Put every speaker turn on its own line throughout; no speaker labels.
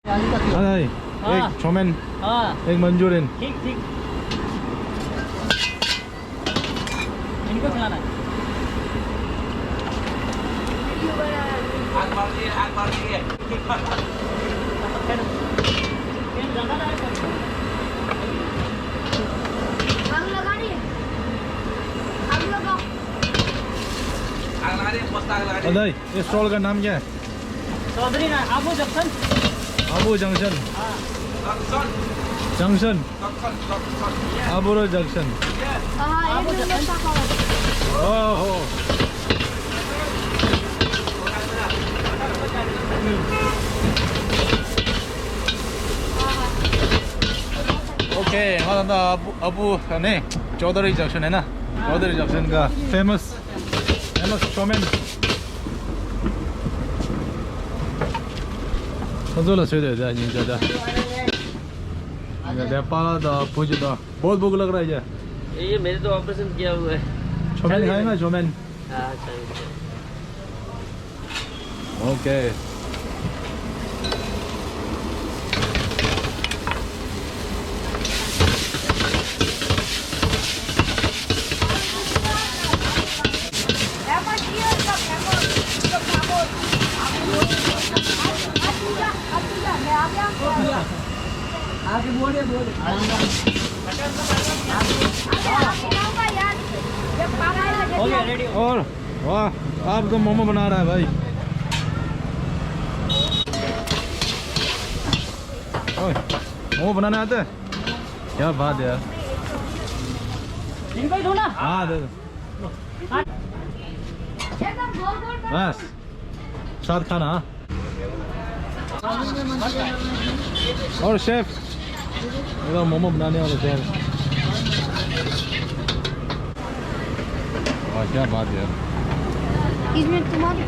हाँ भाई, एक चौमेन, एक मंचूरियन।
ठीक ठीक, इनको खिलाना है। आग मार दिए। आग लगा रही है, आग लगाओ।
अदाई, इस स्टॉल का नाम क्या है?
चौधरी ना, Abu junction.
Abu junction. Junction. Abu junction.
Abu junction.
ओहो। ओके, हमारा अबू नहीं, चौधरी जंक्शन है ना? चौधरी जंक्शन का फेमस चौमेन। 선솔라 최대 자 진짜다 मैं पाला था पूछ था बहुत भूख लग रहा है
ये मेरे तो ऑपरेशन किया हुआ है।
चौमेन खाएगा चौमेन
हाँ चाहिए।
ओके
आगे बोले
और वाह आप तो मोमो बना रहा है भाई। ओए मोमो बनाने आता है? क्या बात है यार।
इनको ही दो ना।
हाँ दे दो बस साथ खाना। और शेफ मेरा मोमो बनाने वाले शेफ। वाह क्या बात है यार।
इसमें तुम्हारी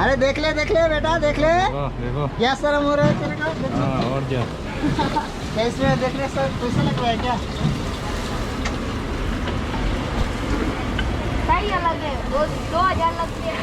अरे देख ले बेटा देख ले।
वाह देखो
क्या शर्म हो रहा है तेरे को?
हाँ और क्या
इसमें देख ले सर पैसा लग रहा है क्या? सही अलग है 2000 लगते हैं।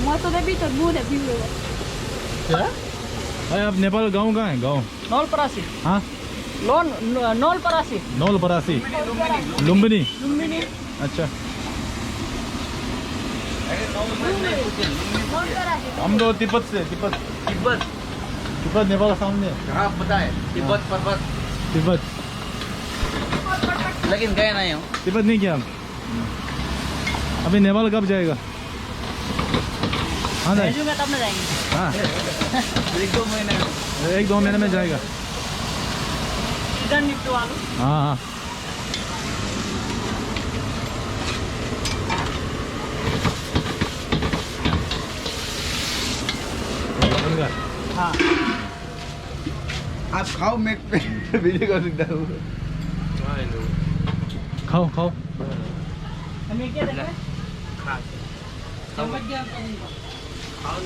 मैं तो नहीं तो मुंह नहीं पीऊंगा।
क्या? अरे आप नेपाल गांव कहाँ है? गांव
नौलपरासी।
हाँ
नौलपरासी।
नौलपरासी लुम्बिनी। अच्छा हम तो तिब्बत से। तिब्बत नेपाल का सामने है।
कहाँ पता है? तिब्बत पर्वत।
तिब्बत
लेकिन गए नहीं हो।
तिब्बत नहीं किया हम। अभी नेपाल कब जाएगा? हाँ नहीं
भेजूंगा तब ना जाएंगे।
हाँ
1-2 महीने में।
1-2 महीने में जाएगा।
इधर निपटवा लो।
हाँ
हाँ
आप खाओ मैं वीडियो कर सकता हूँ।
खाओ
हमें क्या देखें? खा। समझ गया। खाओ।